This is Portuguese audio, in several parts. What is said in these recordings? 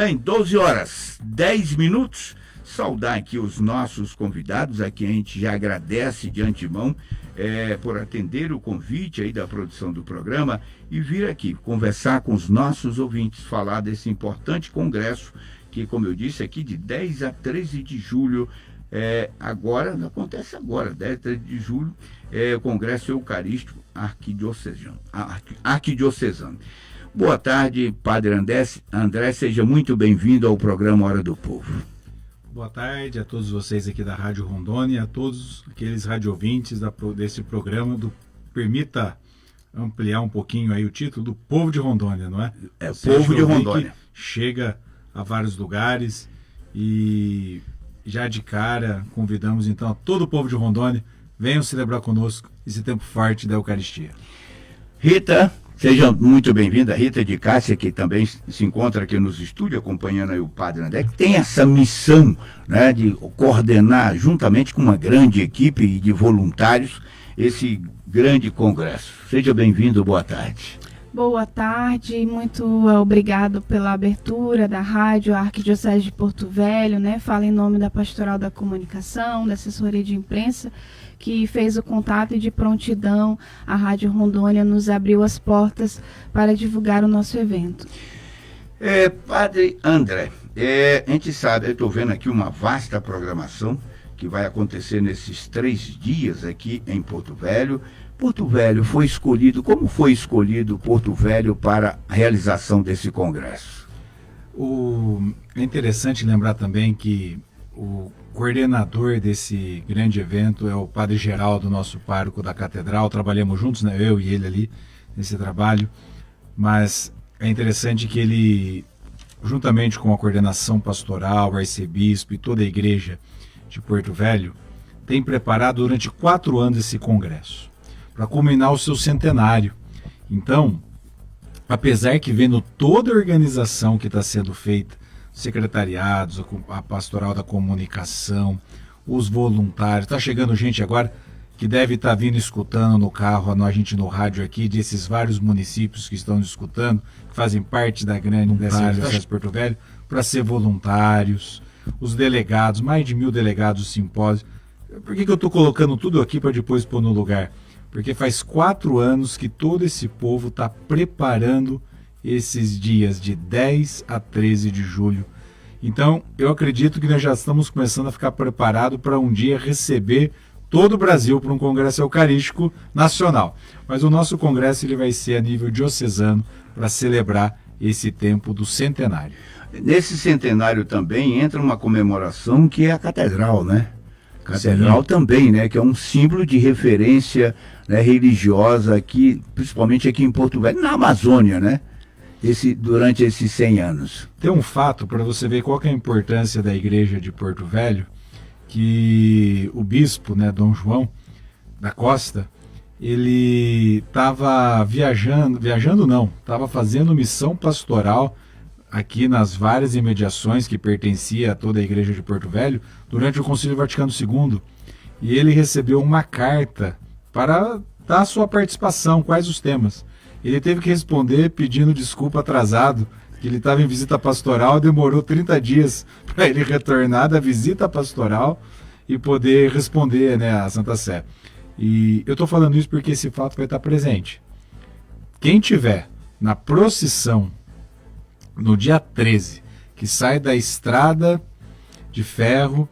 Bem, 12 horas, 10 minutos. Saudar aqui os nossos convidados, a quem a gente já agradece de antemão por atender o convite aí da produção do programa e vir aqui conversar com os nossos ouvintes, falar desse importante congresso que, como eu disse aqui, de 10 a 13 de julho, acontece agora, 10 a 13 de julho, o Congresso Eucarístico Arquidiocesano. Boa tarde, Padre André, seja muito bem-vindo ao programa Hora do Povo. Boa tarde a todos vocês aqui da Rádio Rondônia, a todos aqueles radiovintes desse programa. Permita ampliar um pouquinho aí o título do Povo de Rondônia, não é? É, Povo de Rondônia. Chega a vários lugares e já de cara convidamos então a todo o povo de Rondônia, venham celebrar conosco esse tempo forte da Eucaristia. Rita, seja muito bem-vinda, Rita de Cássia, que também se encontra aqui nos estúdios, acompanhando aí o Padre André, que tem essa missão, né, de coordenar, juntamente com uma grande equipe de voluntários, esse grande congresso. Seja bem-vindo, boa tarde. Boa tarde, muito obrigado pela abertura da rádio Arquidiocese de Porto Velho, né? Falo em nome da Pastoral da Comunicação, da assessoria de imprensa, que fez o contato e de prontidão a Rádio Rondônia nos abriu as portas para divulgar o nosso evento. Padre André, a gente sabe, eu estou vendo aqui uma vasta programação que vai acontecer nesses 3 dias aqui em Porto Velho. Porto Velho foi escolhido, como foi escolhido Porto Velho para a realização desse congresso? É interessante lembrar também que o coordenador desse grande evento é o Padre Geraldo, nosso pároco da Catedral. Trabalhamos juntos, né? Eu e ele ali nesse trabalho, mas é interessante que ele, juntamente com a coordenação pastoral, o arcebispo e toda a igreja de Porto Velho, tem preparado durante 4 anos esse congresso para culminar o seu centenário. Então, apesar que vendo toda a organização que está sendo feita, secretariados, a pastoral da comunicação, os voluntários, está chegando gente agora que deve estar vindo escutando no carro, a gente no rádio aqui, desses vários municípios que estão escutando, que fazem parte da grande dessa de Porto Velho, para ser voluntários, os delegados, mais de 1000 delegados do simpósio. Por que eu estou colocando tudo aqui para depois pôr no lugar? Porque faz 4 anos que todo esse povo está preparando esses dias de 10 a 13 de julho. Então, eu acredito que nós já estamos começando a ficar preparados para um dia receber todo o Brasil para um congresso eucarístico nacional. Mas o nosso congresso ele vai ser a nível diocesano para celebrar esse tempo do centenário. Nesse centenário também entra uma comemoração que é a Catedral, né? Catedral também, né, que é um símbolo de referência, né, religiosa aqui, principalmente aqui em Porto Velho, na Amazônia, né, durante esses 100 anos. Tem um fato para você ver qual que é a importância da igreja de Porto Velho, que o bispo, né, Dom João da Costa, ele estava estava fazendo missão pastoral aqui nas várias imediações que pertencia a toda a igreja de Porto Velho, durante o Concílio Vaticano II. E ele recebeu uma carta para dar a sua participação, quais os temas. Ele teve que responder pedindo desculpa atrasado, que ele estava em visita pastoral, demorou 30 dias para ele retornar da visita pastoral e poder responder, né, à Santa Sé. E eu estou falando isso porque esse fato vai estar presente. Quem tiver na procissão no dia 13, que sai da estrada de ferro,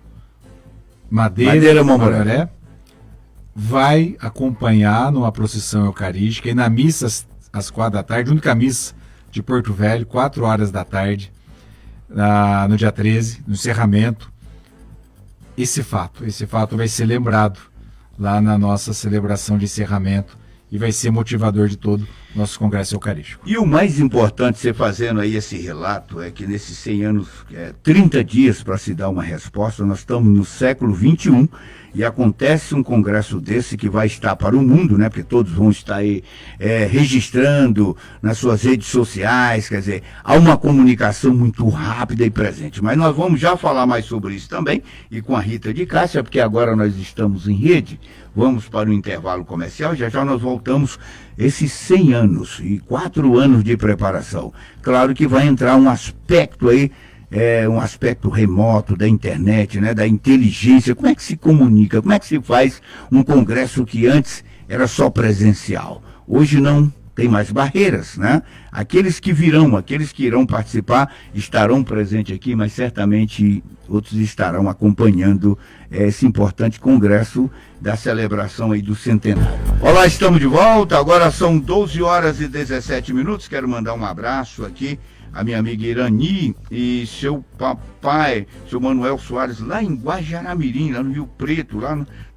Madeira Mamoré, vai acompanhar numa procissão eucarística e na missa às 4 da tarde, única missa de Porto Velho, 4 horas da tarde, no dia 13, no encerramento. Esse fato vai ser lembrado lá na nossa celebração de encerramento e vai ser motivador de todo o nosso Congresso Eucarístico. E o mais importante, você fazendo aí esse relato, é que nesses 100 anos, 30 dias para se dar uma resposta, nós estamos no século XXI e acontece um congresso desse que vai estar para o mundo, né? Porque todos vão estar aí registrando nas suas redes sociais, quer dizer, há uma comunicação muito rápida e presente. Mas nós vamos já falar mais sobre isso também, e com a Rita de Cássia, porque agora nós estamos em rede, vamos para o intervalo comercial, já já nós voltamos esses 100 anos, e 4 anos de preparação. Claro que vai entrar um aspecto aí, um aspecto remoto da internet, né, da inteligência. Como é que se comunica? Como é que se faz um congresso que antes era só presencial? Hoje não tem mais barreiras, né? Aqueles que irão participar, estarão presentes aqui, mas certamente outros estarão acompanhando esse importante congresso da celebração aí do centenário. Olá, estamos de volta, agora são 12 horas e 17 minutos, quero mandar um abraço aqui a minha amiga Irani e seu papai, seu Manuel Soares, lá em Guajará-Mirim, lá no Rio Preto,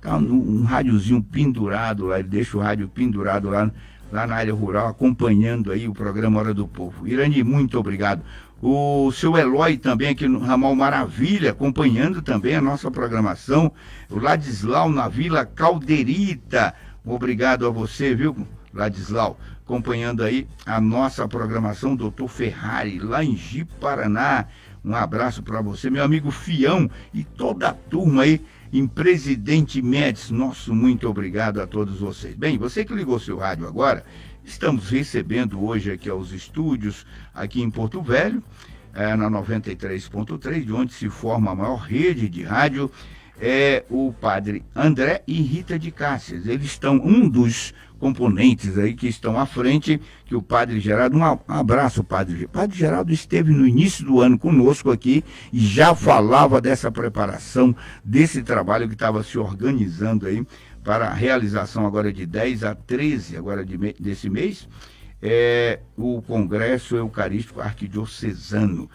tá um rádiozinho pendurado lá, ele deixa o rádio pendurado lá na área rural, acompanhando aí o programa Hora do Povo. Irani, muito obrigado. O seu Eloy também aqui no Ramal Maravilha, acompanhando também a nossa programação. O Ladislau na Vila Calderita, obrigado a você, viu, Ladislau? Acompanhando aí a nossa programação, Dr. Ferrari, lá em Ji-Paraná. Um abraço para você, meu amigo Fião e toda a turma aí em Presidente Médici. Nosso muito obrigado a todos vocês. Bem, você que ligou seu rádio agora, estamos recebendo hoje aqui aos estúdios, aqui em Porto Velho, na 93.3, de onde se forma a maior rede de rádio, o padre André e Rita de Cáceres. Eles estão, um dos componentes aí que estão à frente, que o padre Geraldo, um abraço, padre. O padre Geraldo esteve no início do ano conosco aqui e já falava dessa preparação, desse trabalho que estava se organizando aí para a realização agora de 10 a 13 agora desse mês, o Congresso Eucarístico Arquidiocesano.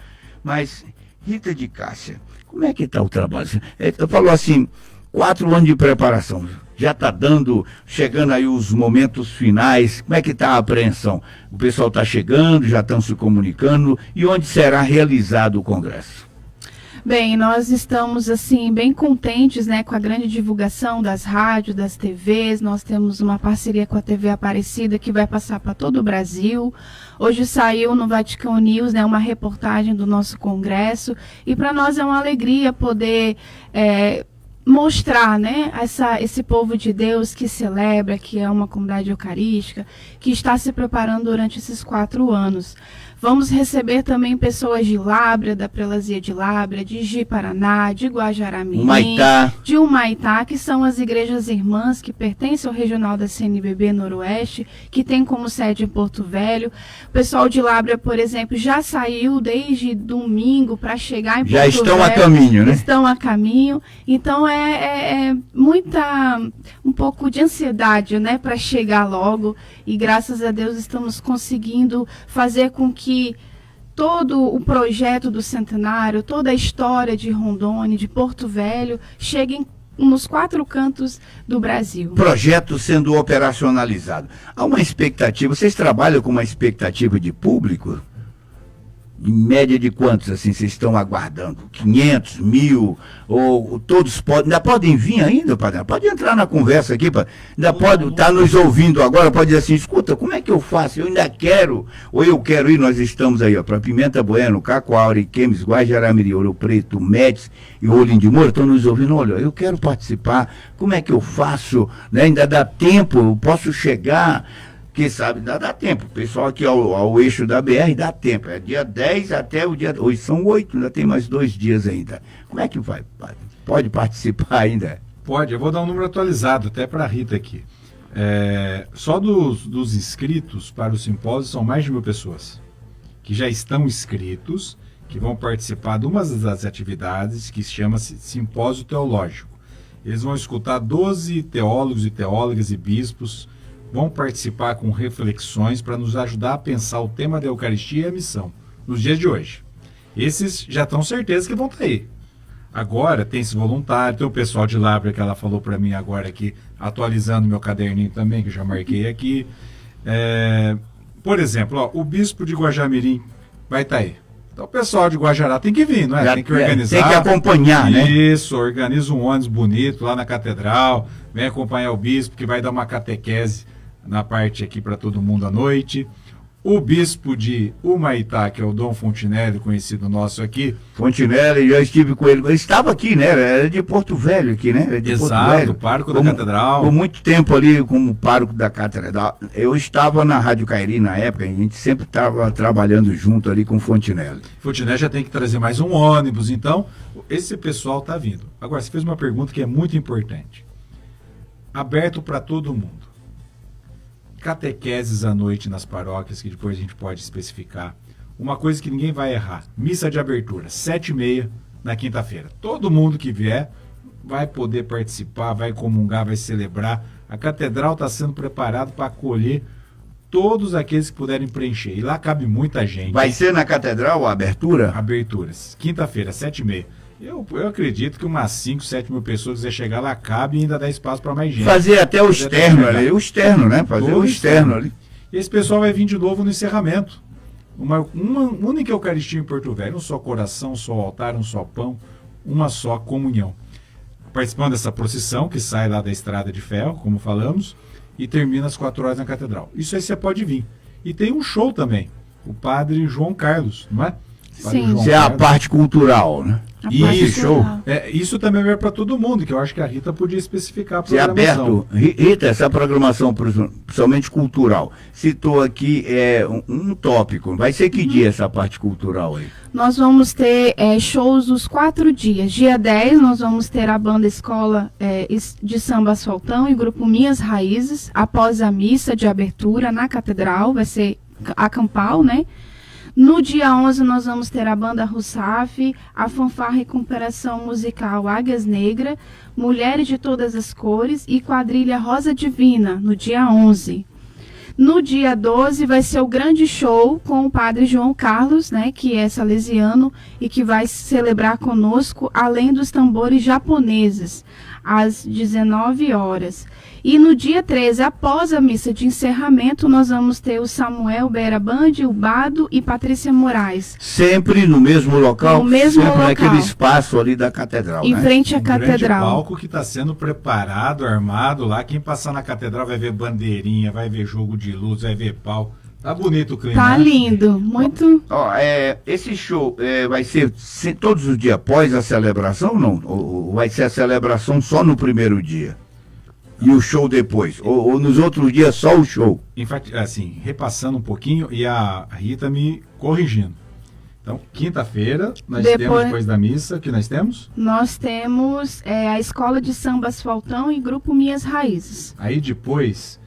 Mas, Rita de Cássia, como é que está o trabalho? Falou assim, 4 anos de preparação, já está chegando aí os momentos finais, como é que está a apreensão? O pessoal está chegando, já estão se comunicando, e onde será realizado o Congresso? Bem, nós estamos assim bem contentes, né, com a grande divulgação das rádios, das TVs. Nós temos uma parceria com a TV Aparecida que vai passar para todo o Brasil. Hoje saiu no Vatican News, né, uma reportagem do nosso congresso, e para nós é uma alegria poder mostrar, né, esse povo de Deus que celebra, que é uma comunidade eucarística, que está se preparando durante esses 4 anos. Vamos receber também pessoas de Lábrea, da Prelazia de Lábrea, de Ji-Paraná, de Guajará-Mirim, de Humaitá, que são as igrejas irmãs que pertencem ao regional da CNBB Noroeste, que tem como sede em Porto Velho. O pessoal de Lábrea, por exemplo, já saiu desde domingo para chegar em Porto Velho. Já estão a caminho, né? Estão a caminho. Então um pouco de ansiedade, né, para chegar logo. E graças a Deus estamos conseguindo fazer com que todo o projeto do centenário, toda a história de Rondônia, de Porto Velho, cheguem nos 4 cantos do Brasil. Projeto sendo operacionalizado. Há uma expectativa, vocês trabalham com uma expectativa de público? Em média de quantos assim vocês estão aguardando? 500, 1000? Ou todos ainda podem vir ainda, padre? Pode entrar na conversa aqui, padre. Ainda pode estar nos ouvindo agora, pode dizer assim, escuta, como é que eu faço? Eu ainda quero, ou eu quero ir, nós estamos aí, para Pimenta Bueno, Cacoal, Iquemes, Guajará-Mirim, Ouro Preto, Médici e Olinho de Moura, estão nos ouvindo, olha, eu quero participar, como é que eu faço? Né? Ainda dá tempo, eu posso chegar... Quem sabe dá tempo. O pessoal aqui ao eixo da BR dá tempo. É dia 10 até o dia... Hoje são 8, ainda tem mais 2 dias ainda. Como é que vai? Pode participar ainda? Pode, eu vou dar um número atualizado até para a Rita aqui. Só dos inscritos para o simpósio são mais de 1000 pessoas que já estão inscritos, que vão participar de uma das atividades que chama-se Simpósio Teológico. Eles vão escutar 12 teólogos e teólogas e bispos, vão participar com reflexões para nos ajudar a pensar o tema da Eucaristia e a missão nos dias de hoje. Esses já estão certeza que vão estar aí. Agora tem esse voluntário, tem o pessoal de Lábrea que ela falou para mim agora aqui, atualizando meu caderninho também, que eu já marquei aqui. Por exemplo, o bispo de Guajará-Mirim vai estar aí. Então o pessoal de Guajará tem que vir, não é? Tem que organizar. Tem que acompanhar, né? Isso, organiza um ônibus bonito lá na catedral, vem acompanhar o bispo que vai dar uma catequese na parte aqui para todo mundo à noite. o bispo de Humaitá, que é o Dom Fontinelli, conhecido nosso aqui. Fontinelli, já estive com ele. Ele estava aqui, né? Era de Porto Velho aqui, né? Era de Exato, Porto Velho. pároco da Catedral. Por muito tempo ali como pároco da Catedral. Eu estava na Rádio Cairi na época, a gente sempre estava trabalhando junto ali com o Fontinelli. Fontinelli já tem que trazer mais um ônibus, então esse pessoal está vindo. Agora, você fez uma pergunta que é muito importante. Aberto para todo mundo. Catequeses à noite nas paróquias, que depois a gente pode especificar. Uma coisa que ninguém vai errar. Missa de abertura, 7h30 na quinta-feira. Todo mundo que vier vai poder participar, vai comungar, vai celebrar. A catedral está sendo preparada para acolher todos aqueles que puderem preencher. E lá cabe muita gente. Vai ser na catedral a abertura? Aberturas. Quinta-feira, 7h30. Eu acredito que umas 5, 7 mil pessoas quiser chegar lá, cabe e ainda dá espaço para mais gente. Fazer até o externo ali. O externo, né? Fazer o externo ali. E esse pessoal vai vir de novo no encerramento. Uma única Eucaristia em Porto Velho. Um só coração, um só altar, um só pão, uma só comunhão. Participando dessa procissão que sai lá da Estrada de Ferro, como falamos, e termina às 4 horas na Catedral. Isso aí você pode vir. E tem um show também. O padre João Carlos, não é? Sim. Isso é a parte cultural, né? Isso também vai para todo mundo, que eu acho que a Rita podia especificar a programação. Se aberto, Rita, essa programação, principalmente cultural, citou aqui um tópico. Vai ser que dia essa parte cultural aí? Nós vamos ter shows os 4 dias. Dia 10 nós vamos ter a banda Escola de Samba Asfaltão e grupo Minhas Raízes, após a missa de abertura na Catedral, vai ser a campal, né? No dia 11 nós vamos ter a banda Russaf, a fanfarra Recuperação Musical Águias Negra, Mulheres de Todas as Cores e quadrilha Rosa Divina, no dia 11. No dia 12 vai ser o grande show com o padre João Carlos, né, que é salesiano e que vai celebrar conosco, além dos tambores japoneses, às 19 horas. E no dia 13, após a missa de encerramento, nós vamos ter o Samuel Beira Band, o Bado e Patrícia Moraes. Sempre no mesmo local? No mesmo sempre local. Naquele espaço ali da catedral, em frente à catedral. Grande palco que está sendo preparado, armado lá. Quem passar na catedral vai ver bandeirinha, vai ver jogo de luz, vai ver pau. Tá bonito o clima. Tá lindo, muito. Esse show vai ser todos os dias após a celebração ou não? Ou vai ser a celebração só no primeiro dia? E o show depois? Ou nos outros dias só o show? Assim, repassando um pouquinho e a Rita me corrigindo. Então, quinta-feira, nós temos, depois da missa, que nós temos? Nós temos a Escola de Samba Asfaltão e grupo Minhas Raízes. Aí depois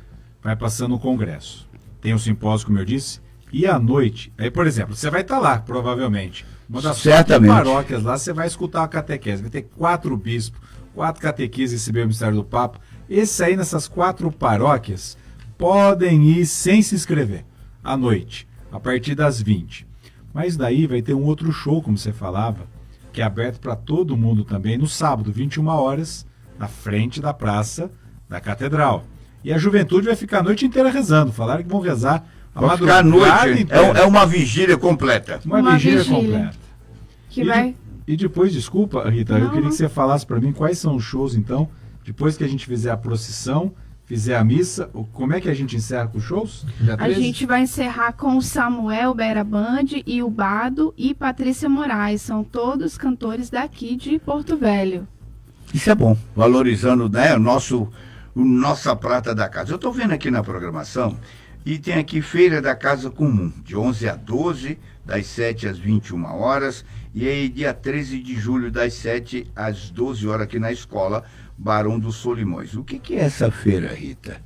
vai passando o congresso. Tem um simpósio, como eu disse, e à noite, aí, por exemplo, você vai estar lá, provavelmente. Uma das 4 paróquias lá, você vai escutar a catequese. Vai ter 4 bispos, 4 catequistas receber o mistério do Papa. Esses aí, nessas 4 paróquias, podem ir sem se inscrever, à noite, a partir das 20. Mas daí vai ter um outro show, como você falava, que é aberto para todo mundo também, no sábado, 21 horas, na frente da praça da Catedral. E a juventude vai ficar a noite inteira rezando. Falaram que vão rezar a madrugada inteira. É uma vigília completa. Uma vigília completa. Que e depois, desculpa, Rita, eu queria que você falasse para mim quais são os shows, então, depois que a gente fizer a procissão, fizer a missa, como é que a gente encerra com os shows? A gente vai encerrar com o Samuel Beira Band e o Bado e Patrícia Moraes. São todos cantores daqui de Porto Velho. Isso é bom, valorizando, né, nossa prata da casa. Eu estou vendo aqui na programação e tem aqui Feira da Casa Comum, de 11 a 12, das 7 às 21 horas, e aí dia 13 de julho, das 7 às 12 horas, aqui na escola Barão dos Solimões. O que é essa feira, Rita?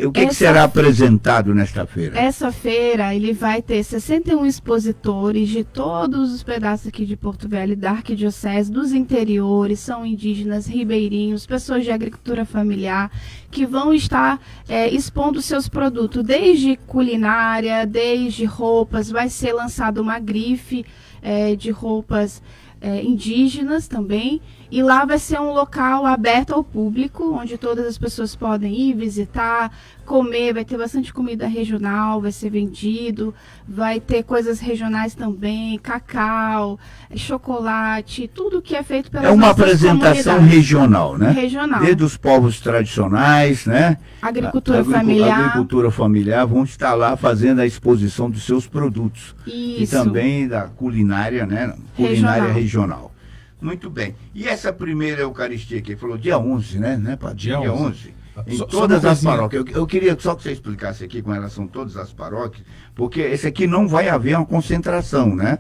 O que será apresentado nesta feira? Essa feira, ele vai ter 61 expositores de todos os pedaços aqui de Porto Velho, da Arquidiocese, dos interiores, são indígenas, ribeirinhos, pessoas de agricultura familiar, que vão estar expondo seus produtos, desde culinária, desde roupas. Vai ser lançada uma grife de roupas indígenas também, e lá vai ser um local aberto ao público, onde todas as pessoas podem ir visitar, comer, vai ter bastante comida regional, vai ser vendido, vai ter coisas regionais também, cacau, chocolate, tudo que é feito pelas uma nossas apresentação comunidades. regional, né? Regional. Desde os povos tradicionais, né? Agricultura familiar. Agricultura familiar vão estar lá fazendo a exposição dos seus produtos. E Isso. também da culinária, né? Culinária regional. Muito bem. E essa primeira Eucaristia que falou dia 11, né, padre? Dia 11. Em Só todas uma as coisinha. paróquias. Eu queria só que você explicasse aqui com relação a todas as paróquias, porque esse aqui não vai haver uma concentração, né?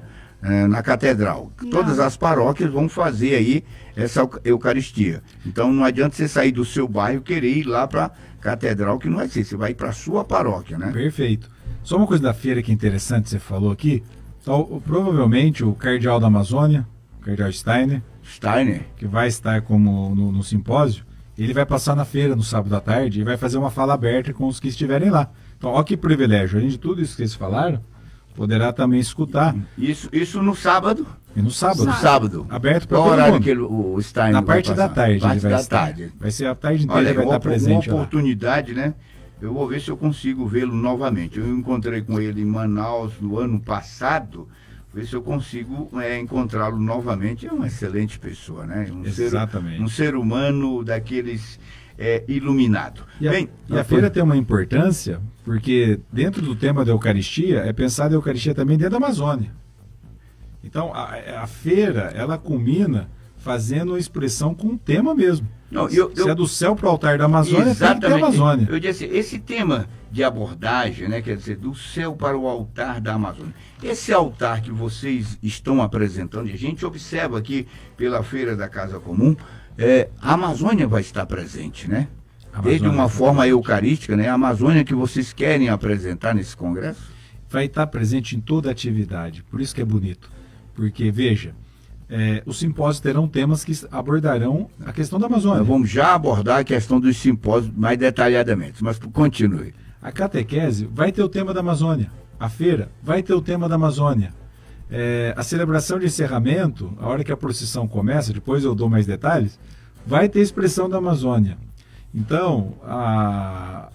Na catedral. Não. Todas as paróquias vão fazer aí essa Eucaristia. Então não adianta você sair do seu bairro e querer ir lá para a catedral, que não é assim, você vai para a sua paróquia, né? Perfeito. Só uma coisa da feira que é interessante, você falou aqui. Então, provavelmente o cardeal da Amazônia, o cardeal Steiner, que vai estar como no simpósio, ele vai passar na feira no sábado à tarde e vai fazer uma fala aberta com os que estiverem lá. Então, olha que privilégio. Além de tudo isso que vocês falaram, poderá também escutar. Isso no sábado? E no sábado. No sábado. Aberto para Qual todo horário mundo. que o Steiner Na vai parte da passar? tarde Parte ele vai da estar. tarde. Vai ser a tarde inteira, Olha, ele vai estar presente uma lá. oportunidade, né? Eu vou ver se eu consigo vê-lo novamente. Eu encontrei com ele em Manaus no ano passado, ver se eu consigo encontrá-lo novamente. É uma excelente pessoa, né? Exatamente. Um ser humano daqueles iluminado. E a feira tem uma importância, porque dentro do tema da Eucaristia, é pensar a Eucaristia também dentro da Amazônia. Então, a feira, ela culmina fazendo uma expressão com um tema mesmo. Não, se é do céu para o altar da Amazônia, exatamente. tem que ter Amazônia. Eu disse, esse tema de abordagem, né, quer dizer, do céu para o altar da Amazônia. Esse altar que vocês estão apresentando, e a gente observa aqui pela Feira da Casa Comum, a Amazônia vai estar presente, né? Desde uma forma eucarística, né? A Amazônia que vocês querem apresentar nesse congresso? Vai estar presente em toda a atividade, por isso que é bonito. Porque, veja, os simpósios terão temas que abordarão a questão da Amazônia. Nós vamos já abordar a questão dos simpósios mais detalhadamente, mas continue. A catequese vai ter o tema da Amazônia. A feira vai ter o tema da Amazônia. A celebração de encerramento, a hora que a procissão começa, depois eu dou mais detalhes, vai ter expressão da Amazônia. Então, a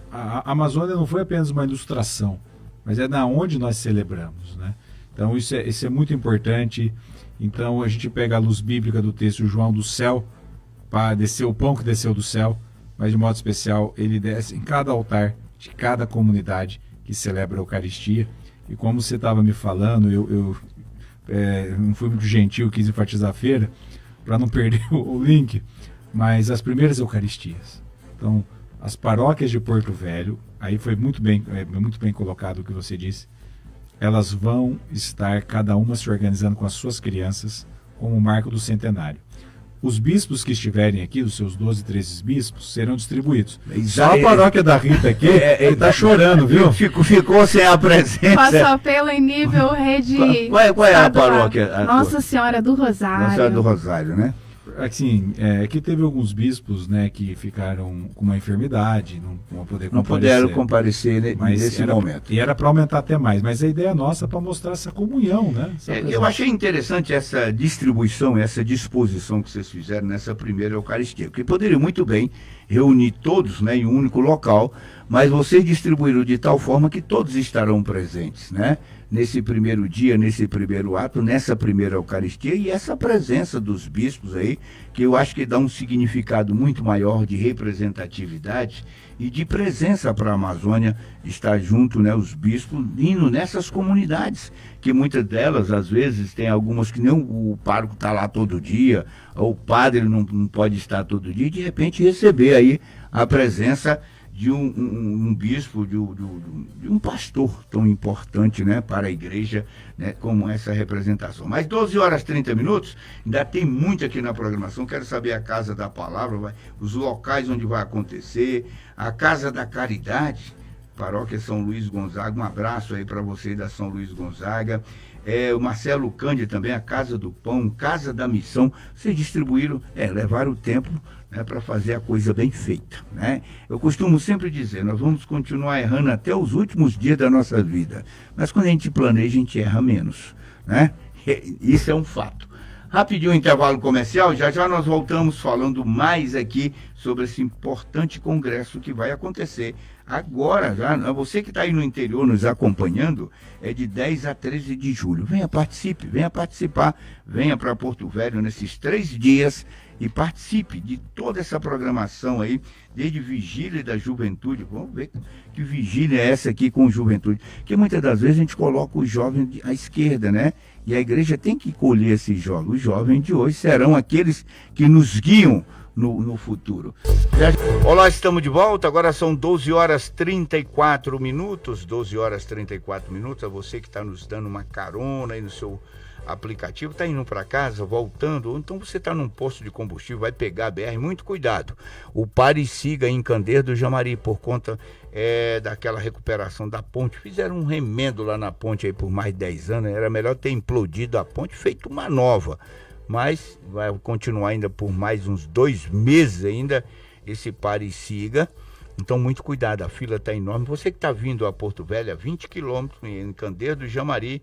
Amazônia não foi apenas uma ilustração, mas é na onde nós celebramos, né? Então, isso é muito importante. Então, a gente pega a luz bíblica do texto João do céu, para descer o pão que desceu do céu, mas de modo especial, ele desce em cada altar de cada comunidade que celebra a Eucaristia. E como você estava me falando, eu não fui muito gentil, quis enfatizar a feira, para não perder o link, mas as primeiras Eucaristias. Então, as paróquias de Porto Velho, aí foi muito bem colocado o que você disse, elas vão estar, cada uma se organizando com as suas crianças, como o marco do centenário. Os bispos que estiverem aqui, os seus 12, 13 bispos, serão distribuídos. Só a paróquia da Rita aqui, ele está chorando, viu? Ficou sem a presença. Passou pelo em nível rede. Qual é a paróquia? Nossa Senhora do Rosário. Nossa Senhora do Rosário, né? Assim, aqui teve alguns bispos, né, que ficaram com uma enfermidade, não vão poder comparecer. Não puderam comparecer nesse momento. E era para aumentar até mais, mas a ideia nossa é para mostrar essa comunhão, né? Eu achei interessante essa distribuição, essa disposição que vocês fizeram nessa primeira Eucaristia, porque poderiam muito bem reunir todos, né, em um único local, mas vocês distribuíram de tal forma que todos estarão presentes, né? Nesse primeiro dia, nesse primeiro ato, nessa primeira Eucaristia, e essa presença dos bispos aí, que eu acho que dá um significado muito maior de representatividade e de presença para a Amazônia, estar junto, né, os bispos, indo nessas comunidades, que muitas delas, às vezes, tem algumas que nem o pároco está lá todo dia, ou o padre não pode estar todo dia, e de repente receber aí a presença de um bispo, de um pastor tão importante, né, para a igreja, né, como essa representação. Mas 12 horas e 30 minutos, ainda tem muito aqui na programação. Quero saber a Casa da Palavra, os locais onde vai acontecer, a Casa da Caridade, Paróquia São Luís Gonzaga, um abraço aí para você da São Luís Gonzaga. O Marcelo Cândido também, a Casa do Pão, Casa da Missão. Vocês distribuíram, levaram o tempo, né, para fazer a coisa bem feita, né? Eu costumo sempre dizer, nós vamos continuar errando até os últimos dias da nossa vida, mas quando a gente planeja, a gente erra menos, né? Isso é um fato. Rapidinho, intervalo comercial, já nós voltamos falando mais aqui sobre esse importante congresso que vai acontecer Agora, você que está aí no interior nos acompanhando, é de 10 a 13 de julho. Venha participar, venha para Porto Velho nesses 3 dias e participe de toda essa programação aí, desde Vigília da Juventude. Vamos ver que vigília é essa aqui com Juventude. Porque muitas das vezes a gente coloca os jovens à esquerda, né? E a igreja tem que colher esses jovens. Os jovens de hoje serão aqueles que nos guiam no futuro. Olá, estamos de volta. Agora são 12 horas 34 minutos. 12 horas 34 minutos. A você que está nos dando uma carona aí no seu aplicativo, está indo para casa, voltando, ou então você está num posto de combustível, vai pegar a BR, muito cuidado. O pare e siga em Candeiro do Jamari, por conta daquela recuperação da ponte. Fizeram um remendo lá na ponte aí por mais de 10 anos, era melhor ter implodido a ponte, feito uma nova. Mas vai continuar ainda por mais uns 2 meses ainda esse pare e siga. Então muito cuidado, a fila está enorme. Você que está vindo a Porto Velho, a 20 quilômetros em Candeiro do Jamari,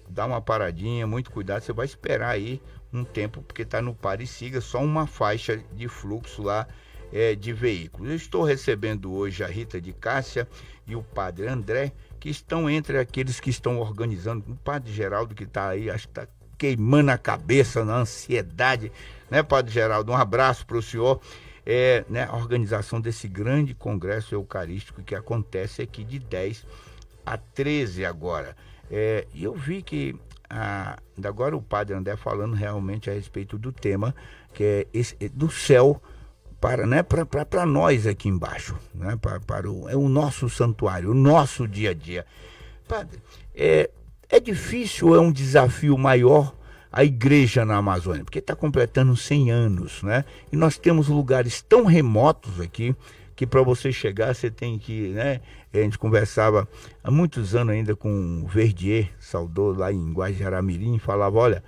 dá uma paradinha, muito cuidado. Você vai esperar aí um tempo, porque está no pare e siga, só uma faixa de fluxo lá de veículos. Eu estou recebendo hoje a Rita de Cássia e o Padre André, que estão entre aqueles que estão organizando. O Padre Geraldo, que está aí, acho que está queimando a cabeça na ansiedade, né, Padre Geraldo? Um abraço para o senhor. Né, a organização desse grande congresso eucarístico que acontece aqui de 10 a 13 agora. E eu vi que agora o Padre André falando realmente a respeito do tema, que é do céu para nós aqui embaixo, né, é o nosso santuário, o nosso dia a dia. Padre, é difícil, é um desafio maior a igreja na Amazônia, porque está completando 100 anos, né? E nós temos lugares tão remotos aqui, que para você chegar você tem que, né? A gente conversava há muitos anos ainda com o Verdier, saudoso lá em Guajará-Mirim, falava, olha,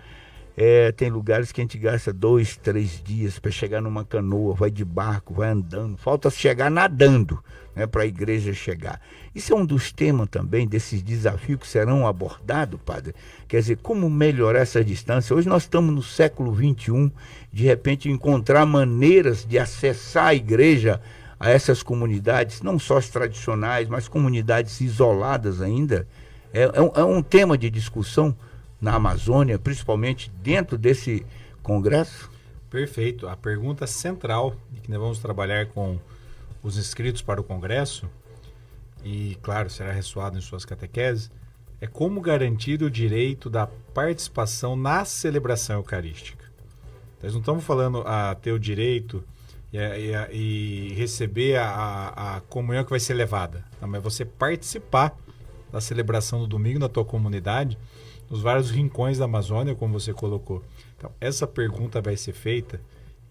tem lugares que a gente gasta 2, 3 dias para chegar numa canoa, vai de barco, vai andando, falta chegar nadando, né, para a igreja chegar. Isso é um dos temas também, desses desafios que serão abordados, Padre. Quer dizer, como melhorar essa distância? Hoje nós estamos no século XXI, de repente encontrar maneiras de acessar a igreja a essas comunidades, não só as tradicionais, mas comunidades isoladas ainda. É um tema de discussão na Amazônia, principalmente dentro desse congresso? Perfeito. A pergunta central, que nós vamos trabalhar com os inscritos para o congresso, e claro, será ressoado em suas catequeses, é como garantir o direito da participação na celebração eucarística. Nós não estamos falando a ter o direito e receber a comunhão que vai ser levada, não, mas você participar da celebração do domingo na tua comunidade, nos vários rincões da Amazônia, como você colocou. Então, essa pergunta vai ser feita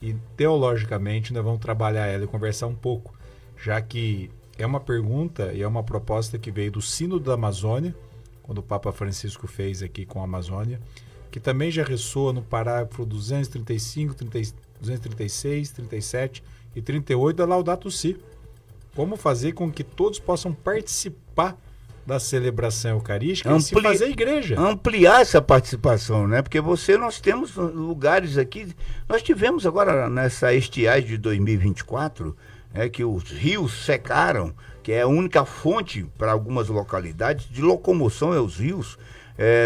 e, teologicamente, nós vamos trabalhar ela e conversar um pouco, já que é uma pergunta e é uma proposta que veio do Sínodo da Amazônia, quando o Papa Francisco fez aqui com a Amazônia, que também já ressoa no parágrafo 235, 236, 37 e 38 da Laudato Si. Como fazer com que todos possam participar da celebração eucarística e se fazer igreja. Ampliar essa participação, né? Porque nós temos lugares aqui, nós tivemos agora nessa estiagem de 2024, que os rios secaram, que é a única fonte para algumas localidades de locomoção os rios.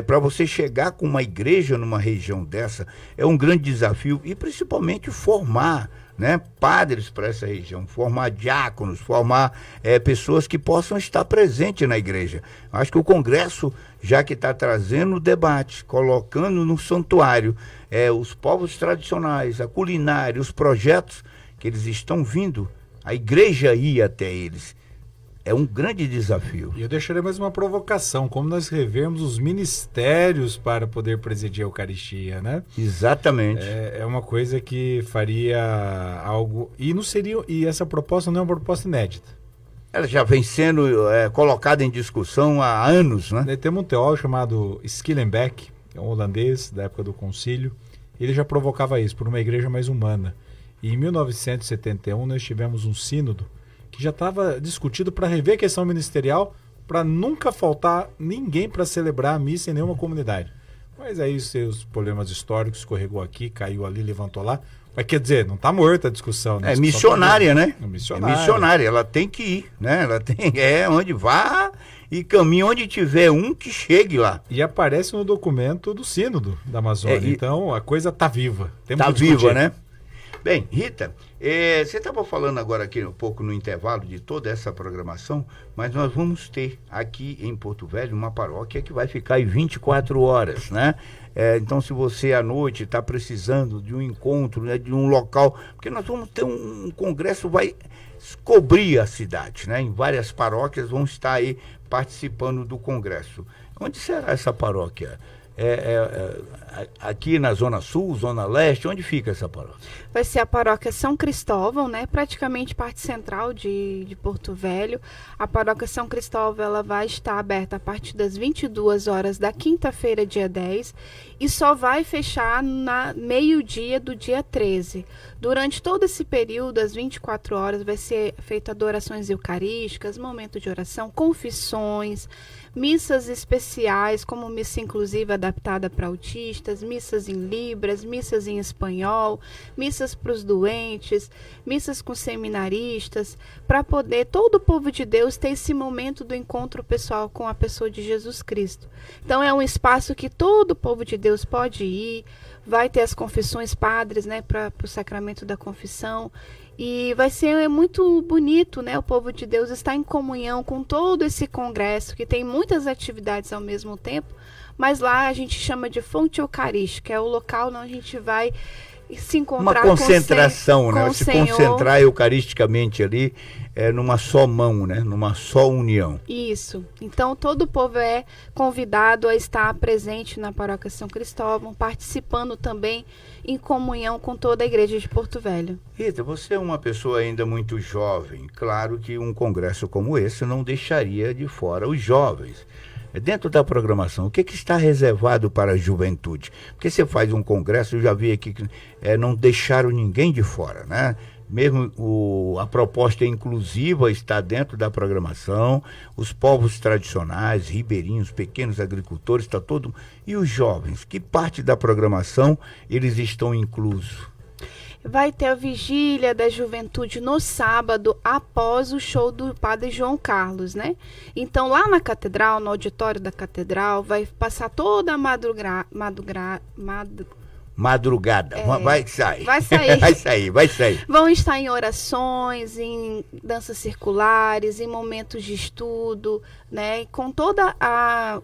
Para você chegar com uma igreja numa região dessa, é um grande desafio, e principalmente formar, né, padres para essa região, formar diáconos, formar pessoas que possam estar presentes na igreja. Acho que o congresso, já que está trazendo o debate, colocando no santuário os povos tradicionais, a culinária, os projetos que eles estão vindo, a igreja ir até eles. É um grande desafio. E eu deixarei mais uma provocação, como nós revermos os ministérios para poder presidir a Eucaristia, né? Exatamente. É uma coisa que faria algo... E essa proposta não é uma proposta inédita. Ela já vem sendo colocada em discussão há anos, né? Temos um teólogo chamado Schillenbeck, é um holandês da época do concílio. Ele já provocava isso, por uma igreja mais humana. E em 1971 nós tivemos um sínodo que já estava discutido para rever a questão ministerial, para nunca faltar ninguém para celebrar a missa em nenhuma comunidade. Mas aí seus problemas históricos, escorregou aqui, caiu ali, levantou lá. Mas quer dizer, não está morta a discussão, né? É missionária, né? É missionária. É missionária, ela tem que ir, né? Ela tem, onde vá e caminha onde tiver um que chegue lá. E aparece no documento do Sínodo da Amazônia, então a coisa está viva. Está viva, né? Bem, Rita, você estava falando agora aqui um pouco no intervalo de toda essa programação, mas nós vamos ter aqui em Porto Velho uma paróquia que vai ficar aí 24 horas, né? Então, se você à noite está precisando de um encontro, né, de um local, porque nós vamos ter um congresso, vai cobrir a cidade, né? Em várias paróquias vão estar aí participando do congresso. Onde será essa paróquia? Aqui na Zona Sul, Zona Leste, onde fica essa paróquia? Vai ser a paróquia São Cristóvão, né? Praticamente parte central de Porto Velho. A paróquia São Cristóvão, ela vai estar aberta a partir das 22 horas da quinta-feira, dia 10, e só vai fechar na meio-dia do dia 13. Durante todo esse período, às 24 horas, vai ser feita adorações eucarísticas, momento de oração, confissões, missas especiais, como missa inclusiva adaptada para autistas, missas em libras, missas em espanhol, missas para os doentes, missas com seminaristas, para poder todo o povo de Deus ter esse momento do encontro pessoal com a pessoa de Jesus Cristo. Então é um espaço que todo o povo de Deus pode ir, vai ter as confissões padres, né, para o sacramento da confissão. E vai ser muito bonito, né? O povo de Deus está em comunhão com todo esse congresso, que tem muitas atividades ao mesmo tempo, mas lá a gente chama de fonte eucarística, é o local onde a gente vai se encontrar uma concentração, com né? o Se Senhor. concentrar eucaristicamente ali, numa só mão, né? Numa só união. Isso. Então todo o povo é convidado a estar presente na Paróquia São Cristóvão, participando também em comunhão com toda a igreja de Porto Velho. Rita, você é uma pessoa ainda muito jovem. Claro que um congresso como esse não deixaria de fora os jovens. Dentro da programação, o que está reservado para a juventude? Porque você faz um congresso, eu já vi aqui que não deixaram ninguém de fora, né? Mesmo a proposta inclusiva está dentro da programação, os povos tradicionais, ribeirinhos, pequenos agricultores, está todo. E os jovens, que parte da programação eles estão inclusos? Vai ter a vigília da juventude no sábado, após o show do Padre João Carlos, né? Então, lá na catedral, no auditório da catedral, vai passar toda a madrugada. Vai sair. Vai sair. vai sair. Vão estar em orações, em danças circulares, em momentos de estudo, né? Com toda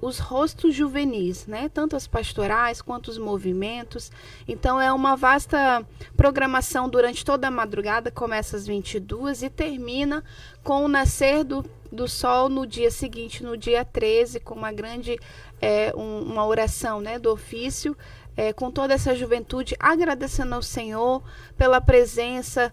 os rostos juvenis, né? Tanto as pastorais quanto os movimentos. Então é uma vasta programação durante toda a madrugada, começa às 22 e termina com o nascer do sol no dia seguinte, no dia 13, com uma grande uma oração, né, do ofício, com toda essa juventude, agradecendo ao Senhor pela presença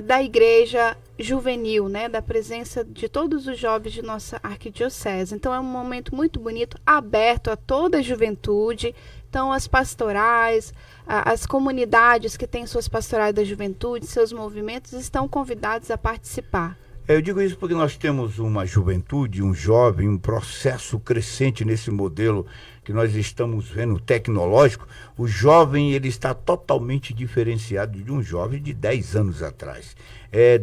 da igreja juvenil, né, da presença de todos os jovens de nossa arquidiocese. Então é um momento muito bonito, aberto a toda a juventude. Então as pastorais, as comunidades que têm suas pastorais da juventude, seus movimentos, estão convidados a participar. Eu digo isso porque nós temos uma juventude, um jovem, um processo crescente nesse modelo que nós estamos vendo tecnológico. O jovem, ele está totalmente diferenciado de um jovem de 10 anos atrás.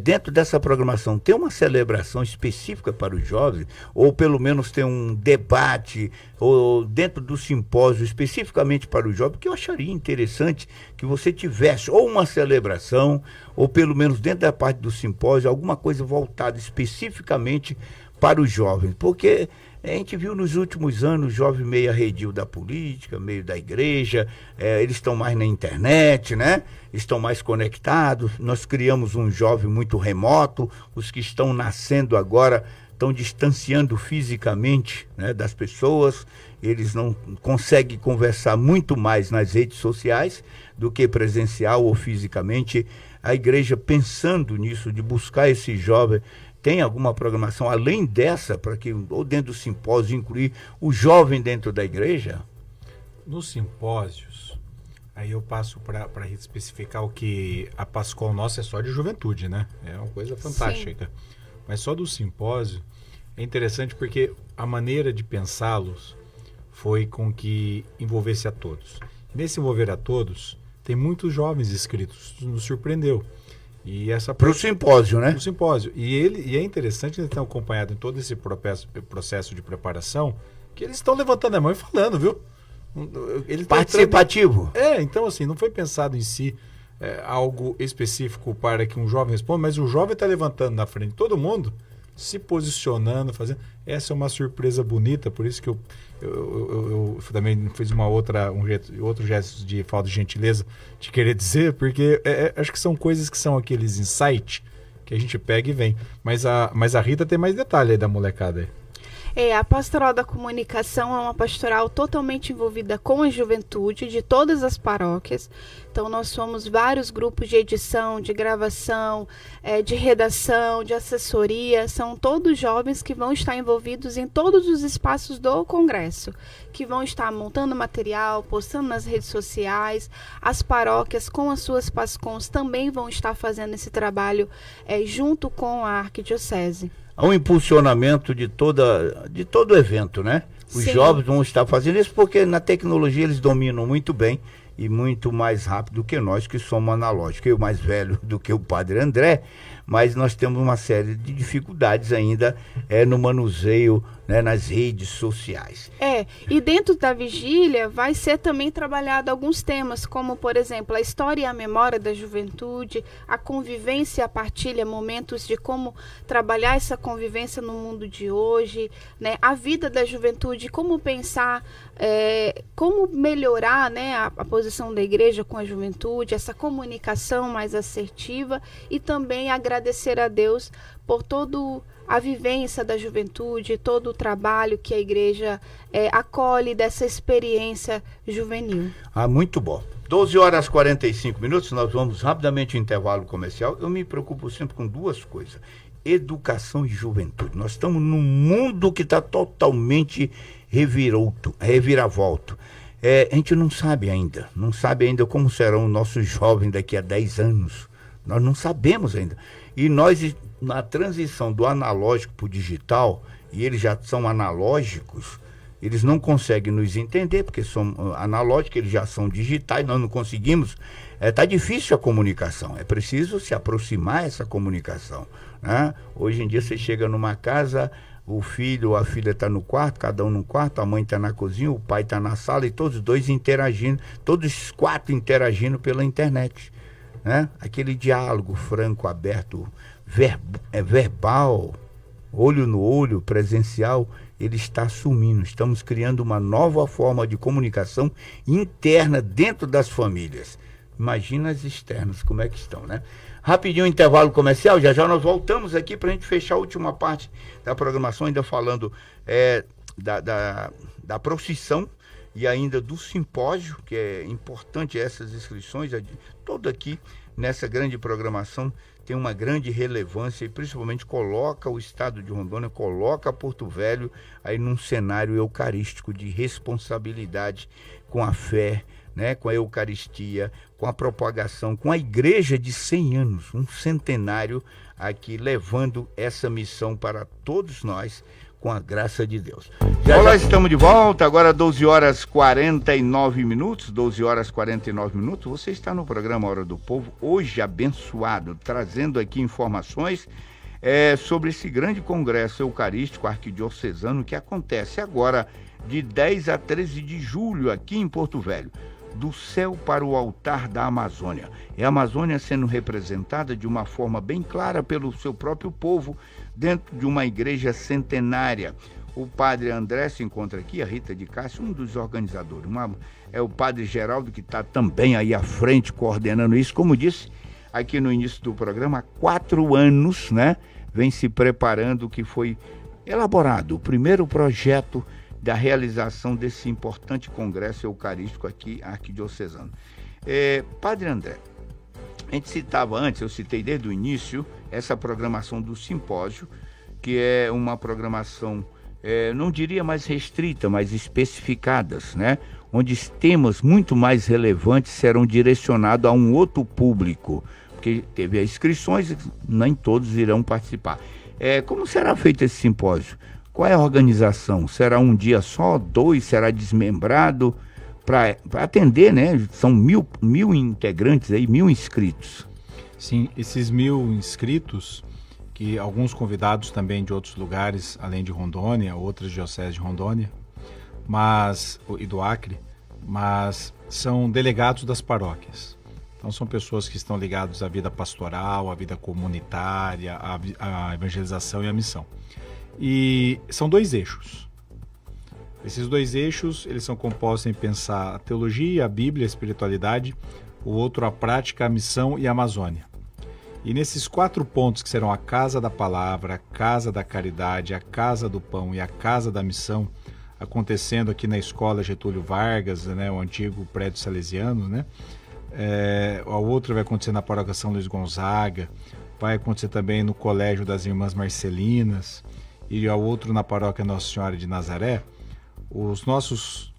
Dentro dessa programação, tem uma celebração específica para os jovens, ou pelo menos tem um debate, ou dentro do simpósio especificamente para o jovem, que eu acharia interessante que você tivesse ou uma celebração, ou pelo menos dentro da parte do simpósio, alguma coisa voltada especificamente para os jovens, porque a gente viu nos últimos anos o jovem meio arredio da política, meio da igreja, eles estão mais na internet, né? Estão mais conectados. Nós criamos um jovem muito remoto, os que estão nascendo agora estão distanciando fisicamente, né, das pessoas, eles não conseguem conversar muito mais nas redes sociais do que presencial ou fisicamente. A igreja, pensando nisso, de buscar esse jovem, tem alguma programação além dessa, para que, ou dentro do simpósio, incluir o jovem dentro da igreja? Nos simpósios, aí eu passo para especificar o que a Pascol nossa é só de juventude, né? É uma coisa fantástica. Sim. Mas só do simpósio é interessante porque a maneira de pensá-los foi com que envolvesse a todos. Nesse envolver a todos, tem muitos jovens inscritos, isso nos surpreendeu. E essa para o simpósio, né? Para o simpósio. E é interessante eles terem acompanhado em todo esse processo de preparação, que eles estão levantando a mão e falando, viu? Participativo. Então assim, não foi pensado em si algo específico para que um jovem responda, mas o jovem está levantando na frente de todo mundo, se posicionando, fazendo. Essa é uma surpresa bonita, por isso que eu também fiz outro gesto de falta de gentileza de querer dizer, porque acho que são coisas que são aqueles insights que a gente pega e vem. Mas a Rita tem mais detalhe aí da molecada aí. A Pastoral da Comunicação é uma pastoral totalmente envolvida com a juventude de todas as paróquias. Então, nós somos vários grupos de edição, de gravação, de redação, de assessoria. São todos jovens que vão estar envolvidos em todos os espaços do Congresso, que vão estar montando material, postando nas redes sociais. As paróquias, com as suas PASCONs, também vão estar fazendo esse trabalho junto com a Arquidiocese. Há um impulsionamento de todo o evento, né? Os Sim. jovens vão estar fazendo isso porque na tecnologia eles dominam muito bem e muito mais rápido do que nós que somos analógicos. Eu mais velho do que o Padre André, mas nós temos uma série de dificuldades ainda no manuseio, né, nas redes sociais. E dentro da vigília vai ser também trabalhado alguns temas, como, por exemplo, a história e a memória da juventude, a convivência e a partilha, momentos de como trabalhar essa convivência no mundo de hoje, né, a vida da juventude, como pensar, como melhorar, né, a posição da igreja com a juventude, essa comunicação mais assertiva e também agradecer a Deus por todo a vivência da juventude, todo o trabalho que a igreja acolhe dessa experiência juvenil. Muito bom. 12h45, nós vamos rapidamente ao intervalo comercial. Eu me preocupo sempre com duas coisas: educação e juventude. Nós estamos num mundo que está totalmente reviravolto. A gente não sabe ainda como serão os nossos jovens daqui a 10 anos. Nós não sabemos ainda. E nós, na transição do analógico para o digital, e eles já são analógicos, eles não conseguem nos entender, porque são analógicos, eles já são digitais, nós não conseguimos. Está difícil a comunicação, é preciso se aproximar essa comunicação, né? Hoje em dia você chega numa casa, o filho ou a filha está no quarto, cada um no quarto, a mãe está na cozinha, o pai está na sala e todos os dois interagindo, todos os 4 interagindo pela internet, né? Aquele diálogo franco, aberto, verbal, olho no olho, presencial, ele está sumindo. Estamos criando uma nova forma de comunicação interna dentro das famílias. Imagina as externas, como é que estão, né? Rapidinho, intervalo comercial, já nós voltamos aqui para a gente fechar a última parte da programação, ainda falando da procissão e ainda do simpósio, que é importante essas inscrições, todo aqui nessa grande programação tem uma grande relevância e principalmente coloca o estado de Rondônia, coloca Porto Velho aí num cenário eucarístico de responsabilidade com a fé, né, com a Eucaristia, com a propagação, com a igreja de 100 anos, um centenário aqui levando essa missão para todos nós, com a graça de Deus. Já estamos de volta, agora 12h49, você está no programa Hora do Povo, hoje abençoado, trazendo aqui informações sobre esse grande congresso eucarístico arquidiocesano que acontece agora de 10 a 13 de julho aqui em Porto Velho. Do céu para o altar da Amazônia. É a Amazônia sendo representada de uma forma bem clara pelo seu próprio povo, dentro de uma igreja centenária. O padre André se encontra aqui, a Rita de Cássia, um dos organizadores. É o padre Geraldo, que está também aí à frente, coordenando isso. Como disse aqui no início do programa, há 4 anos, né, vem se preparando, que foi elaborado o primeiro projeto da realização desse importante congresso eucarístico aqui, arquidiocesano. Padre André, a gente citava antes, eu citei desde o início, essa programação do simpósio, que é uma programação, não diria mais restrita, mas especificadas, né? Onde os temas muito mais relevantes serão direcionados a um outro público, porque teve as inscrições, nem todos irão participar. Como será feito esse simpósio? Qual é a organização? Será um dia só, 2? Será desmembrado? Para atender, né? São mil integrantes aí, 1.000 inscritos. Sim, esses 1.000 inscritos, que alguns convidados também de outros lugares, além de Rondônia, outras dioceses de Rondônia, e do Acre, mas são delegados das paróquias. Então são pessoas que estão ligadas à vida pastoral, à vida comunitária, à evangelização e à missão. E são 2 eixos. Esses 2 eixos, eles são compostos em pensar a teologia, a Bíblia, a espiritualidade, o outro a prática, a missão e a Amazônia. E nesses 4 pontos, que serão a casa da palavra, a casa da caridade, a casa do pão e a casa da missão, acontecendo aqui na escola Getúlio Vargas, né, o antigo prédio salesiano, né? A outra vai acontecer na paróquia São Luís Gonzaga, vai acontecer também no colégio das Irmãs Marcelinas, e a outra na paróquia Nossa Senhora de Nazaré. Os nossos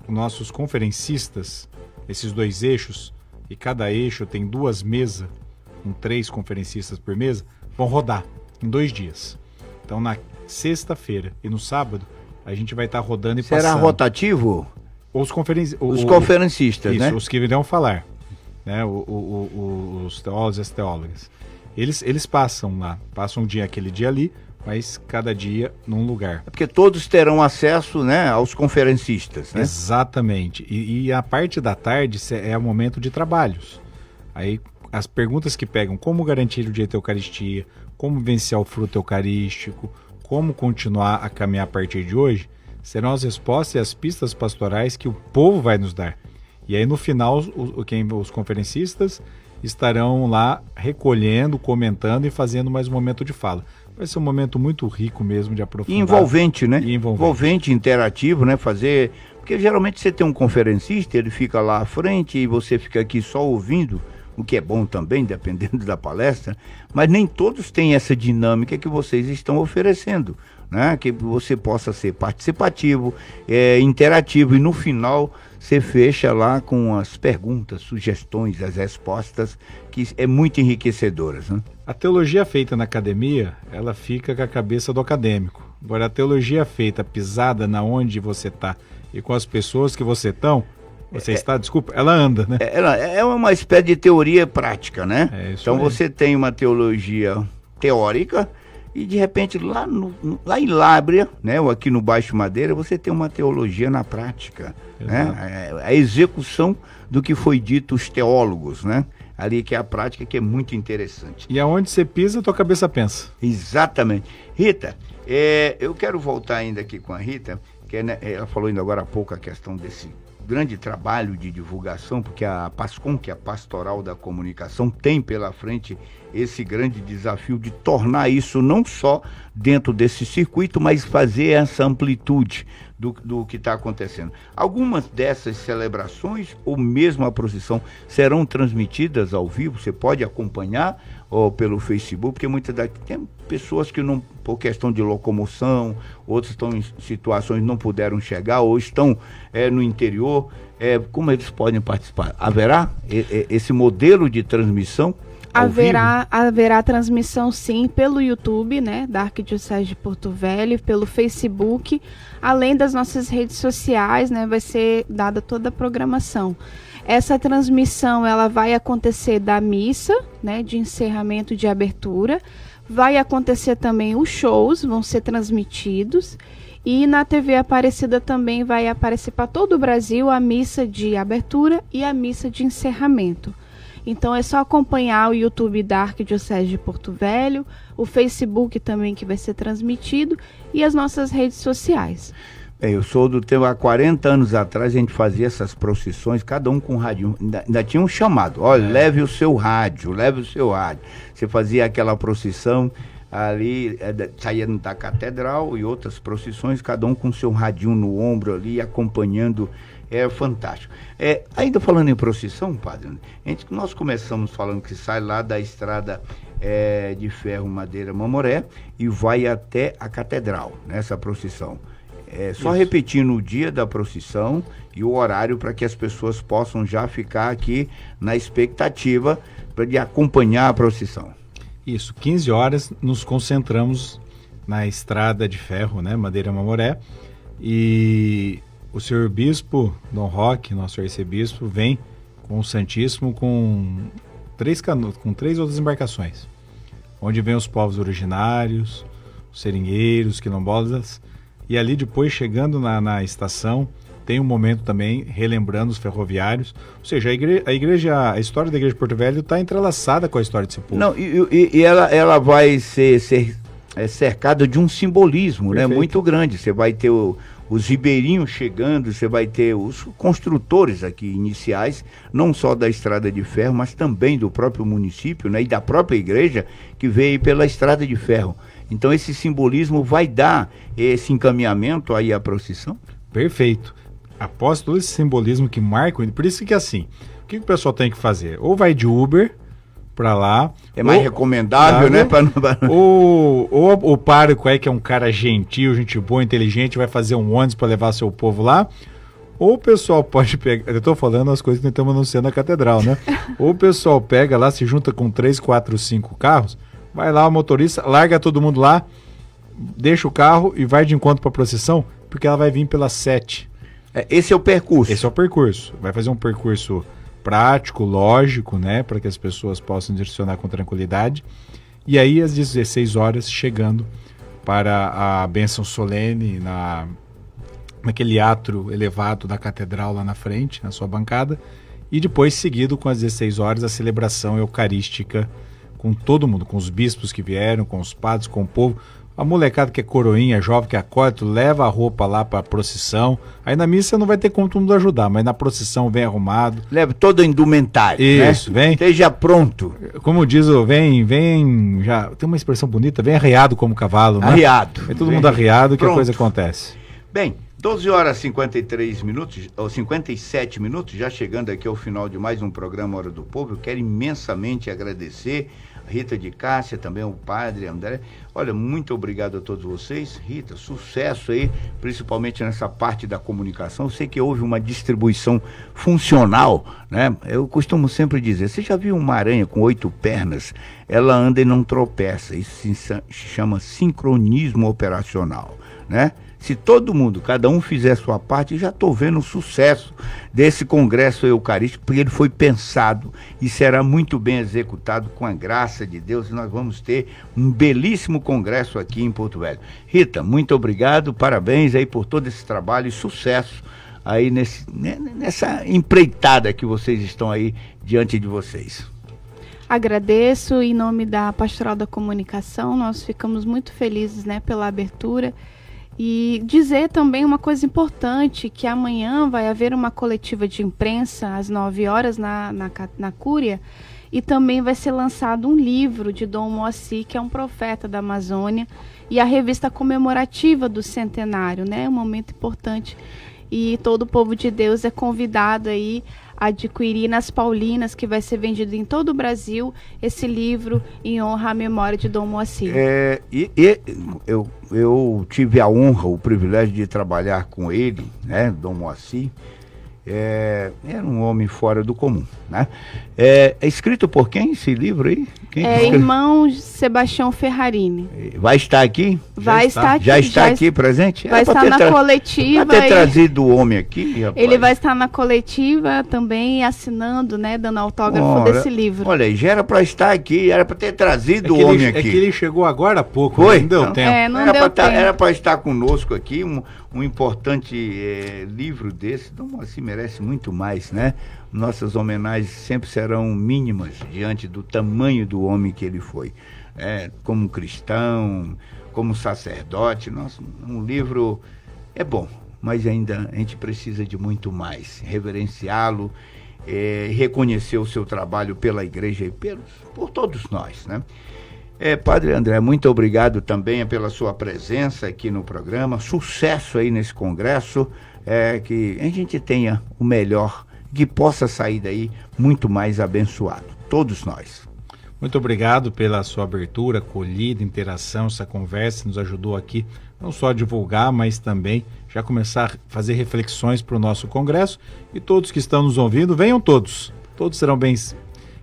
conferencistas, esses 2 eixos, e cada eixo tem 2 mesas, com 3 conferencistas por mesa, vão rodar em 2 dias. Então, na sexta-feira e no sábado, a gente vai estar rodando e passando. Será rotativo? Os conferencistas, isso, né? Os que virão falar, né? Os teólogos e as teólogas. Eles passam lá, passam aquele dia ali, mas cada dia num lugar. É porque todos terão acesso, né, aos conferencistas, né? Exatamente. E a parte da tarde é o momento de trabalhos. Aí as perguntas que pegam: como garantir o direito à Eucaristia, como vivenciar o fruto eucarístico, como continuar a caminhar a partir de hoje, serão as respostas e as pistas pastorais que o povo vai nos dar. E aí no final os conferencistas estarão lá recolhendo, comentando e fazendo mais um momento de fala. Vai ser um momento muito rico mesmo de aprofundar. E envolvente, né? Envolvente, interativo, né? Porque geralmente você tem um conferencista, ele fica lá à frente e você fica aqui só ouvindo, o que é bom também, dependendo da palestra, mas nem todos têm essa dinâmica que vocês estão oferecendo, né? Que você possa ser participativo, interativo, e no final você fecha lá com as perguntas, sugestões, as respostas, que é muito enriquecedoras, né? A teologia feita na academia, ela fica com a cabeça do acadêmico. Agora, a teologia feita pisada na onde você está e com as pessoas que você está, ela anda, né? Ela é uma espécie de teoria prática, né? Então você tem uma teologia teórica e de repente lá em Lábrea, né, ou aqui no Baixo Madeira, você tem uma teologia na prática, né? A execução do que foi dito os teólogos, né? Ali que é a prática, que é muito interessante. E aonde você pisa, tua cabeça pensa. Exatamente. Rita, eu quero voltar ainda aqui com a Rita, que ela falou ainda agora há pouco a questão desse grande trabalho de divulgação, porque a PASCOM, que é a Pastoral da Comunicação, tem pela frente esse grande desafio de tornar isso não só dentro desse circuito, mas fazer essa amplitude do que está acontecendo. Algumas dessas celebrações, ou mesmo a procissão, serão transmitidas ao vivo, você pode acompanhar pelo Facebook, porque muitas tem pessoas que não, por questão de locomoção, outros estão em situações que não puderam chegar, ou estão no interior, como eles podem participar? Haverá esse modelo de transmissão? Haverá transmissão, sim, pelo YouTube, né, da Arquidiocese de Porto Velho, pelo Facebook, além das nossas redes sociais, né, vai ser dada toda a programação. Essa transmissão, ela vai acontecer da missa, né, de encerramento e de abertura, vai acontecer também os shows, vão ser transmitidos, e na TV Aparecida também vai aparecer para todo o Brasil a missa de abertura e a missa de encerramento. Então é só acompanhar o YouTube da Arquidiocese de Porto Velho, o Facebook também que vai ser transmitido e as nossas redes sociais. Eu sou do tempo, há 40 anos atrás a gente fazia essas procissões, cada um com um rádio, ainda tinha um chamado, olha, leve o seu rádio. Você fazia aquela procissão ali, saía da catedral e outras procissões, cada um com seu radinho no ombro ali, acompanhando. É fantástico. Ainda falando em procissão, padre, nós começamos falando que sai lá da estrada de ferro Madeira Mamoré e vai até a catedral, nessa procissão. Só repetindo o dia da procissão e o horário para que as pessoas possam já ficar aqui na expectativa de acompanhar a procissão. Isso, 15 horas nos concentramos na Estrada de Ferro, né, Madeira Mamoré, e o senhor bispo Dom Roque, nosso arcebispo, vem com o Santíssimo com 3 outras embarcações, onde vem os povos originários, os seringueiros, quilombolas, e ali depois, chegando na estação, tem um momento também relembrando os ferroviários, ou seja, a história da igreja de Porto Velho está entrelaçada com a história desse povo. Não, e ela vai ser cercada de um simbolismo, né, muito grande. Você vai ter os ribeirinhos chegando, você vai ter os construtores aqui iniciais, não só da Estrada de Ferro, mas também do próprio município, né, e da própria igreja que veio pela Estrada de Ferro. Então esse simbolismo vai dar esse encaminhamento aí à procissão? Perfeito. Após todo esse simbolismo que marca, por isso que assim, o que o pessoal tem que fazer? Ou vai de Uber para lá. É mais recomendável, né? Ou o pároco aí, que é um cara gentil, gente boa, inteligente, vai fazer um ônibus para levar seu povo lá. Ou o pessoal pode pegar, eu tô falando as coisas que nós estamos anunciando na catedral, né? Ou o pessoal pega lá, se junta com 3, 4, 5 carros, vai lá o motorista, larga todo mundo lá, deixa o carro e vai de encontro para a procissão, porque ela vai vir pelas 7. Esse é o percurso. Esse é o percurso. Vai fazer um percurso prático, lógico, né, para que as pessoas possam direcionar com tranquilidade. E aí, às 16 horas, chegando para a bênção solene naquele átrio elevado da catedral lá na frente, na sua bancada, e depois seguido com as 16 horas a celebração eucarística com todo mundo, com os bispos que vieram, com os padres, com o povo. A molecada que é coroinha, jovem, que é acólito, leva a roupa lá para a procissão. Aí na missa não vai ter como todo mundo ajudar, mas na procissão vem arrumado. Leva todo o indumentário, isso, né? Vem. Esteja pronto. Como diz o vem, já tem uma expressão bonita, vem arreado como cavalo, né? Arriado. Vem todo mundo arreado que a coisa acontece. Bem, 12 horas e 53 minutos, ou 57 minutos, já chegando aqui ao final de mais um programa Hora do Povo. Eu quero imensamente agradecer a Rita de Cássia, também o padre André. Olha, muito obrigado a todos vocês. Rita, sucesso aí, principalmente nessa parte da comunicação. Eu sei que houve uma distribuição funcional, né? Eu costumo sempre dizer, você já viu uma aranha com 8 pernas? Ela anda e não tropeça. Isso se chama sincronismo operacional, né? Se todo mundo, cada um fizer a sua parte, já estou vendo o sucesso desse congresso eucarístico, porque ele foi pensado e será muito bem executado com a graça de Deus, e nós vamos ter um belíssimo congresso aqui em Porto Velho. Rita, muito obrigado, parabéns aí por todo esse trabalho e sucesso aí nessa empreitada que vocês estão aí diante de vocês. Agradeço em nome da Pastoral da Comunicação, nós ficamos muito felizes, né, pela abertura. E dizer também uma coisa importante, que amanhã vai haver uma coletiva de imprensa às 9 horas na Cúria, e também vai ser lançado um livro de Dom Moacir, que é um profeta da Amazônia, e a revista comemorativa do centenário, né? Um momento importante, e todo o povo de Deus é convidado aí a adquirir nas Paulinas, que vai ser vendido em todo o Brasil, esse livro em honra à memória de Dom Moacir. Eu tive a honra, o privilégio de trabalhar com ele, né, Dom Moacir. Era um homem fora do comum, né? É escrito por quem esse livro aí? Irmão Sebastião Ferrarini. Vai estar aqui? Já está aqui presente? Vai estar na coletiva. Vai ter trazido o homem aqui, rapaz. Ele vai estar na coletiva também assinando, né, dando autógrafo desse livro. Olha, já era para estar aqui, era para ter trazido o homem aqui. É que ele chegou agora há pouco, foi? Não deu tempo. Não deu tempo. Era para estar conosco aqui, um importante livro desse. Dom Moacir merece muito mais, né? Nossas homenagens sempre serão mínimas diante do tamanho do homem que ele foi. Como cristão, como sacerdote, um livro é bom, mas ainda a gente precisa de muito mais. Reverenciá-lo, reconhecer o seu trabalho pela igreja e por todos nós, né? Padre André, muito obrigado também pela sua presença aqui no programa. Sucesso aí nesse congresso, que a gente tenha o melhor, que possa sair daí muito mais abençoado, todos nós. Muito obrigado pela sua abertura, acolhida, interação, essa conversa nos ajudou aqui não só a divulgar, mas também já começar a fazer reflexões para o nosso congresso. E todos que estão nos ouvindo, venham todos serão bem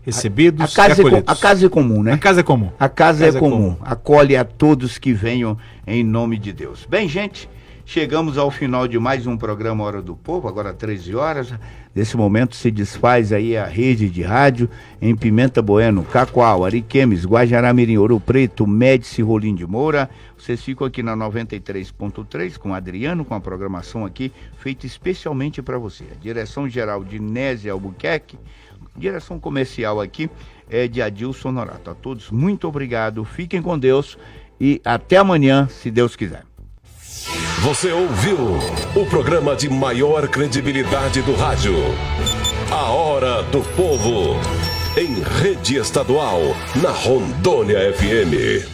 recebidos e acolhidos. A casa é comum, né? A casa é comum. A casa é comum. Acolhe a todos que venham em nome de Deus. Bem, gente, chegamos ao final de mais um programa Hora do Povo, agora 13 horas. Nesse momento se desfaz aí a rede de rádio em Pimenta Bueno, Cacoal, Ariquemes, Guajará-Mirim, Ouro Preto, Médici, Rolim de Moura. Vocês ficam aqui na 93.3 com o Adriano, com a programação aqui feita especialmente para você. A direção geral de Nézia Albuquerque, direção comercial aqui é de Adilson Norato. A todos, muito obrigado, fiquem com Deus e até amanhã, se Deus quiser. Você ouviu o programa de maior credibilidade do rádio. A Hora do Povo, em rede estadual, na Rondônia FM.